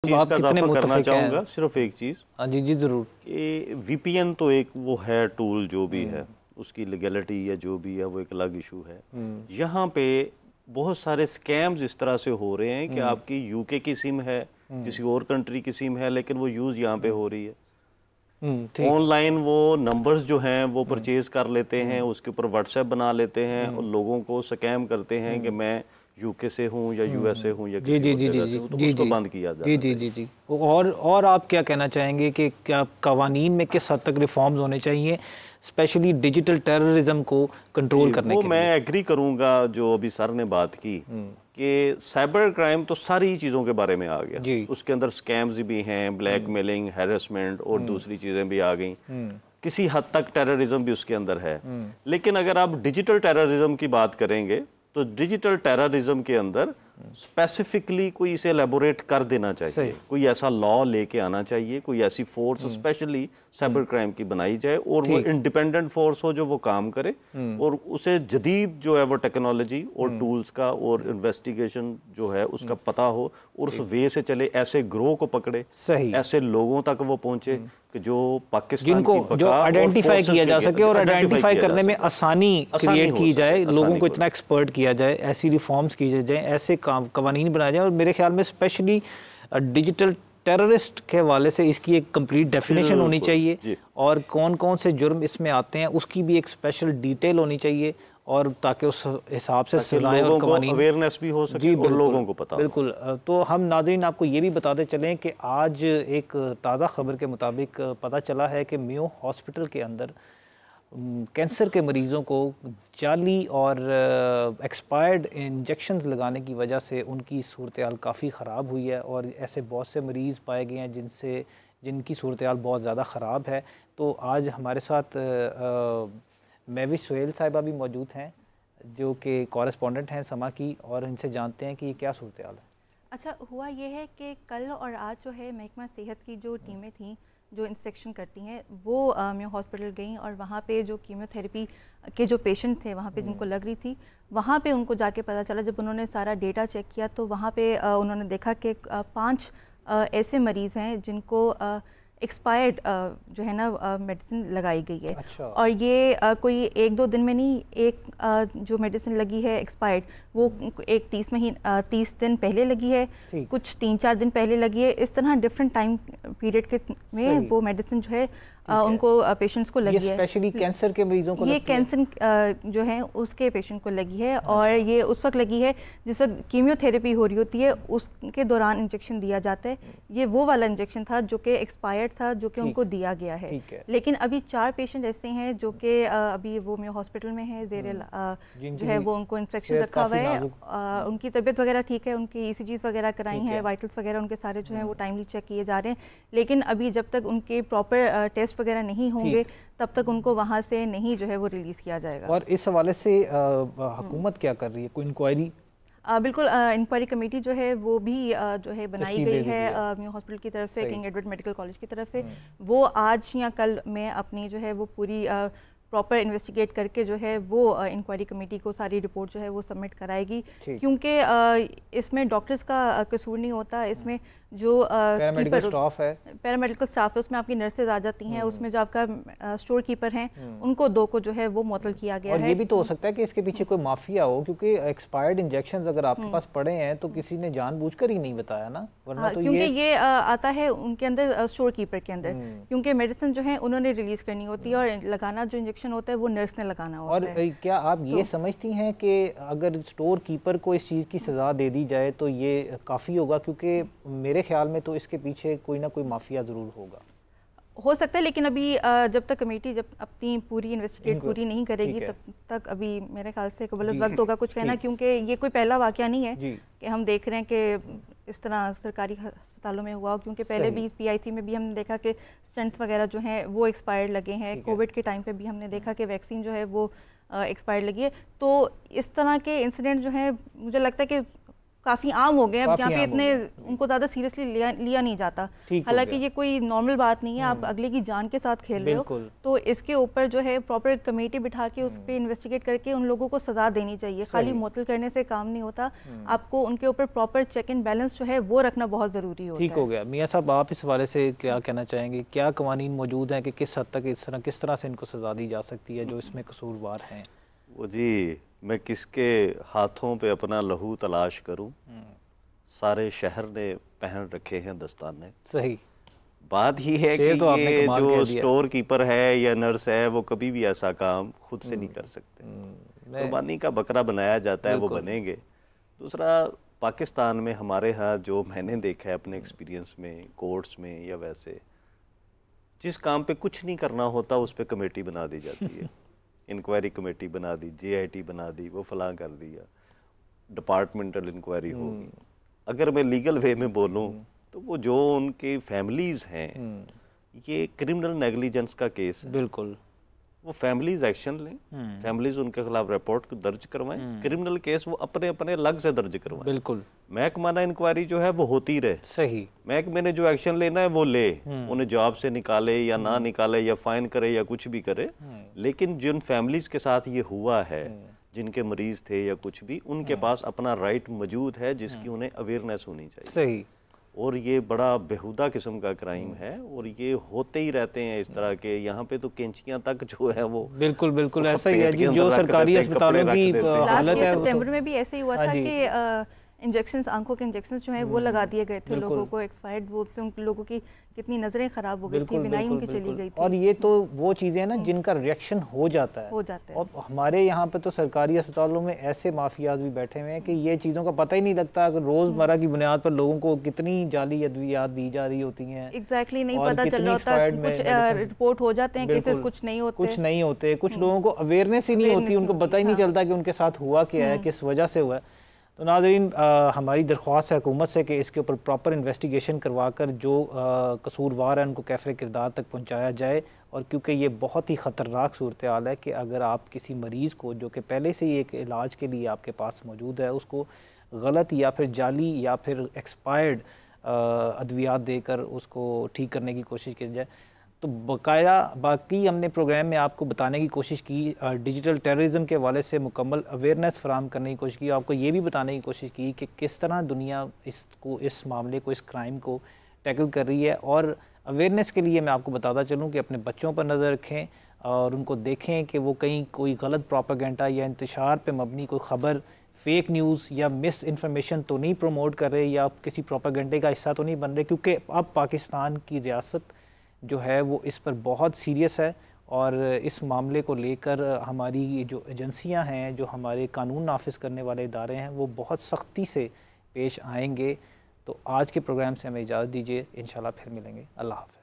चीज़ का इजाफा करना चाहूँगा, सिर्फ एक चीज़। हाँ जी जी ज़रूर। कि VPN तो एक वो है टूल, जो भी है उसकी लीगलिटी या जो भी है वो एक अलग इशू है। यहाँ पे बहुत सारे स्कैम्स इस तरह से हो रहे हैं कि आपकी UK की सिम है, किसी और कंट्री की सिम है, लेकिन वो यूज़ यहाँ पे हो रही है। ऑनलाइन वो नंबर्स जो हैं वो परचेज कर लेते हैं, उसके ऊपर WhatsApp बना लेते हैं और लोगों को स्कैम करते हैं कि मैं UK से हूँ या US से हूँ या किसी और जगह से हूँ, तो उसको बंद किया जाता है। जी जी जी। और आप क्या कहना चाहेंगे कि क्या कवानीन में किस हद तक रिफॉर्म्स होने चाहिए, स्पेशली डिजिटल टेररिज्म को कंट्रोल करने के लिए? मैं एग्री करूंगा जो अभी सर ने बात की कि साइबर क्राइम तो सारी चीज़ों के बारे में आ गया, उसके अंदर स्कैम्स भी हैं, ब्लैकमेलिंग, हैरेसमेंट और दूसरी चीज़ें भी आ गई, किसी हद तक टेररिज्म भी उसके अंदर है। लेकिन अगर आप डिजिटल टेररिज्म की बात करेंगे तो डिजिटल टेररिज्म के अंदर स्पेसिफिकली कोई इसे एलेबोरेट कर देना चाहिए, कोई ऐसा लॉ लेके आना चाहिए, कोई ऐसी फोर्स स्पेशली साइबर क्राइम की बनाई जाए और वो इंडिपेंडेंट फोर्स हो जो वो काम करे और उसे जदीद जो है वो टेक्नोलॉजी और टूल्स का और इन्वेस्टिगेशन जो है उसका पता हो और उस वे से चले, ऐसे ग्रोह को पकड़े, ऐसे लोगों तक वो पहुंचे कि जो पाकिस्तान की जो आइडेंटिफाई किया जा सके और आइडेंटिफाई करने में आसानी क्रिएट की जाए, लोगों को इतना एक्सपर्ट किया जाए, ऐसी रिफॉर्म्स की जाए, ऐसे कवानीन बनाए जाए। और मेरे ख्याल में स्पेशली डिजिटल टेररिस्ट के हवाले से इसकी एक कंप्लीट डेफिनेशन होनी चाहिए और कौन कौन से जुर्म इसमें आते हैं उसकी भी एक स्पेशल डिटेल होनी चाहिए, और ताकि उस हिसाब से सजाएं और कवानीन अवेयरनेस भी हो सके और लोगों को पता। बिल्कुल। तो हम नाज़रीन आपको ये भी बताते चलें कि आज एक ताज़ा खबर के मुताबिक पता चला है कि मेयो हॉस्पिटल के अंदर कैंसर के मरीज़ों को जाली और एक्सपायर्ड इंजेक्शंस लगाने की वजह से उनकी सूरत हाल काफ़ी ख़राब हुई है और ऐसे बहुत से मरीज़ पाए गए हैं जिनकी सूरत हाल बहुत ज़्यादा ख़राब है। तो आज हमारे साथ महविश सुहेल साहिबा भी मौजूद हैं जो कि कॉरेस्पॉन्डेंट हैं समा की, और इनसे जानते हैं कि ये क्या सूरत हाल है। अच्छा, हुआ ये है कि कल और आज जो है महकमा सेहत की जो टीमें थीं जो इंस्पेक्शन करती हैं वो मेयो हॉस्पिटल गई और वहाँ पे जो कीमोथेरेपी के जो पेशेंट थे वहाँ पे जिनको लग रही थी, वहाँ पे उनको जाके पता चला, जब उन्होंने सारा डेटा चेक किया तो वहाँ पे उन्होंने देखा कि 5 ऐसे मरीज़ हैं जिनको एक्सपायर्ड जो है ना मेडिसिन लगाई गई है। अच्छा। और ये कोई 1-2 दिन में नहीं, एक जो मेडिसिन लगी है एक्सपायर्ड वो एक 30 दिन पहले लगी है, कुछ 3-4 दिन पहले लगी है, इस तरह डिफरेंट टाइम पीरियड के में वो मेडिसिन जो है उनको पेशेंट्स को लगी है। स्पेशली कैंसर के मरीजों को ये कैंसर जो है उसके पेशेंट को लगी है और ये उस वक्त लगी है जिस वक्त कीमियोथेरेपी हो रही होती है उसके दौरान इंजेक्शन दिया जाता है। ये वो वाला इंजेक्शन था जो कि एक्सपायर्ड था, जो कि उनको दिया गया है। लेकिन अभी 4 पेशेंट ऐसे हैं जो कि अभी वो मेयो हॉस्पिटल में है, ज़ेरे जो है वो उनको इंफेक्शन रखा हुआ है, उनकी तबीयत वगैरह ठीक है, उनकी ECGs वगैरह कराई हैं, वाइटल्स वगैरह उनके सारे जो हैं वो टाइमली चेक किए जा रहे हैं। लेकिन अभी जब तक उनके प्रॉपर टेस्ट वगैरह नहीं होंगे तब तक उनको वहाँ से नहीं जो है वो रिलीज़ किया जाएगा। और इस हवाले से हुकूमत क्या कर रही है, कोई इंक्वायरी? बिल्कुल, इंक्वायरी कमेटी जो है वो भी जो है बनाई गई है मेयो हॉस्पिटल की तरफ से, किंग एडवर्ड मेडिकल कॉलेज की तरफ से। वो आज या कल में अपनी जो है वो पूरी प्रॉपर इन्वेस्टिगेट करके जो है वो इंक्वायरी कमेटी को सारी रिपोर्ट जो है वो सबमिट कराएगी, क्योंकि इसमें डॉक्टर्स का कसूर नहीं होता, इसमें जो पैरामेडिकल स्टाफ है, उसमें आपकी नर्सेज आ जाती हैं, उसमें जो आपका स्टोर कीपर हैं उनको 2 को जो है वो मुअत्तल किया गया है। और ये भी तो हो सकता है कि इसके पीछे कोई माफिया हो, क्योंकि एक्सपायर्ड इंजेक्शंस अगर आपके पास पड़े हैं तो किसी ने जानबूझकर ही नहीं बताया ना, वरना तो क्योंकि ये आता है उनके अंदर स्टोर कीपर के अंदर, क्योंकि मेडिसिन जो है उन्होंने रिलीज करनी होती है और लगाना जो इंजेक्शन होता है वो नर्स ने लगाना होता है। और क्या आप ये समझती हैं कि अगर स्टोर कीपर को इस चीज़ की सज़ा दे दी जाए तो ये काफ़ी होगा? क्योंकि मेरे ख्याल में तो इसके पीछे कोई ना कोई माफिया ज़रूर होगा। हो सकता है, लेकिन अभी जब तक कमेटी जब अपनी पूरी इन्वेस्टिगेट पूरी नहीं करेगी तब तक अभी मेरे ख्याल से कबल वक्त होगा कुछ कहना, क्योंकि ये कोई पहला वाकया नहीं है कि हम देख रहे हैं कि इस तरह सरकारी अस्पतालों में हुआ, क्योंकि पहले भी PIC में भी हमने देखा कि स्टंट्स वगैरह जो हैं वो एक्सपायर्ड लगे हैं, कोविड के टाइम पे भी हमने देखा कि वैक्सीन जो है वो एक्सपायर्ड लगी है। तो इस तरह के इंसिडेंट जो है मुझे लगता है कि काफ़ी आम हो गए हैं, यहाँ पे इतने उनको ज़्यादा सीरियसली लिया नहीं जाता। हालांकि ये कोई नॉर्मल बात नहीं है, आप अगले की जान के साथ खेल रहे हो, तो इसके ऊपर जो है प्रॉपर कमेटी बिठा के उस पर इन्वेस्टिगेट करके उन लोगों को सज़ा देनी चाहिए। खाली मुअत्तल करने से काम नहीं होता, आपको उनके ऊपर प्रॉपर चेक एंड बैलेंस जो है वो रखना बहुत ज़रूरी होता है। ठीक हो गया। मियाँ साहब, आप इस हवाले से क्या कहना चाहेंगे? क्या कवानीन मौजूद हैं कि किस हद तक किस तरह से इनको सज़ा दी जा सकती है जो इसमें कसूरवार हैं? वो जी, मैं किसके हाथों पे अपना लहू तलाश करूं, सारे शहर ने पहन रखे हैं दस्ताने। सही बात ही है कि तो ये जो स्टोर कीपर है या नर्स है वो कभी भी ऐसा काम खुद से नहीं कर सकते। कुर्बानी का बकरा बनाया जाता है, वो बनेंगे। दूसरा, पाकिस्तान में हमारे यहाँ जो मैंने देखा है अपने एक्सपीरियंस में, कोर्ट्स में या वैसे, जिस काम पे कुछ नहीं करना होता उस पर कमेटी बना दी जाती है। इंक्वायरी कमेटी बना दी, JIT बना दी, वो फलां कर दिया, डिपार्टमेंटल इंक्वायरी होगी। अगर मैं लीगल वे में बोलूं तो वो जो उनके फैमिलीज हैं, ये क्रिमिनल नेग्लिजेंस का केस है। बिल्कुल, वो फैमिलीज एक्शन लें, फैमिलीज उनके खिलाफ रिपोर्ट दर्ज करवाएं, क्रिमिनल केस वो अपने अपने अलग से दर्ज करवाएं। बिल्कुल, महकमाना इंक्वायरी जो है वो होती रहे। सही, महकमे ने जो एक्शन लेना है वो ले, उन्हें जॉब से निकाले या ना निकाले या फाइन करे या कुछ भी करे, लेकिन जिन फैमिलीज के साथ ये हुआ है, जिनके मरीज थे या कुछ भी, उनके पास अपना राइट मौजूद है जिसकी उन्हें अवेयरनेस होनी चाहिए। सही। और ये बड़ा बेहुदा किस्म का क्राइम है और ये होते ही रहते हैं इस तरह के। यहाँ पे तो कैंचियां तक जो है वो बिल्कुल बिल्कुल ऐसा ही है जी, जो सरकारी अस्पतालों की हालत है। सितंबर में भी ऐसे ही हुआ था कि इंजेक्शंस, आंखों के इंजेक्शंस जो है वो लगा दिए गए थे लोगों को, एक्सपायर्ड, वो से उन लोगों की कितनी नजरें खराब हो गई थी, बिनाई उनकी चली गई थी। और ये तो वो चीज़ें हैं ना जिनका रिएक्शन हो जाता है। और हमारे यहाँ पे तो सरकारी अस्पतालों में ऐसे माफियाज भी बैठे हुए हैं कि ये चीज़ों का पता ही नहीं लगता। अगर रोज़मर्रा की बुनियाद पर लोगों को कितनी जाली अद्वियात दी जा रही होती हैं, एग्जैक्टली नहीं पता चल रहा होता। कुछ रिपोर्ट हो जाते हैं केसेस, कुछ नहीं होते। कुछ लोगों को अवेयरनेस ही नहीं होती, उनको पता ही नहीं चलता कि उनके साथ हुआ क्या है, किस वजह से हुआ है। तो नाज़रीन, हमारी दरख्वास्त है हुकूमत से कि इसके ऊपर प्रॉपर इन्वेस्टिगेशन करवाकर जो कसूरवार हैं उनको कैफ़रे किरदार तक पहुंचाया जाए। और क्योंकि ये बहुत ही ख़तरनाक सूरत हाल है कि अगर आप किसी मरीज़ को जो कि पहले से ही एक इलाज के लिए आपके पास मौजूद है, उसको गलत या फिर जाली या फिर एक्सपायर्ड अद्वियात देकर उसको ठीक करने की कोशिश की जाए, तो बाकी हमने प्रोग्राम में आपको बताने की कोशिश की, डिजिटल टेररिज्म के हवाले से मुकम्मल अवेयरनेस फराहम करने की कोशिश की, आपको ये भी बताने की कोशिश की कि किस तरह दुनिया इस मामले को, इस क्राइम को टैकल कर रही है। और अवेयरनेस के लिए मैं आपको बताता चलूँ कि अपने बच्चों पर नज़र रखें और उनको देखें कि वो कहीं कोई गलत प्रोपेगेंडा या इंतशार पर मबनी कोई ख़बर, फेक न्यूज़ या मिस इन्फॉर्मेशन तो नहीं प्रमोट कर रहे या किसी प्रोपेगेंडे का हिस्सा तो नहीं बन रहे, क्योंकि अब पाकिस्तान की रियासत जो है वो इस पर बहुत सीरियस है। और इस मामले को लेकर हमारी जो एजेंसियां हैं, जो हमारे कानून नाफिज करने वाले इदारे हैं, वो बहुत सख्ती से पेश आएंगे। तो आज के प्रोग्राम से हमें इजाज़त दीजिए, इंशाल्लाह फिर मिलेंगे। अल्लाह हाफ़िज़।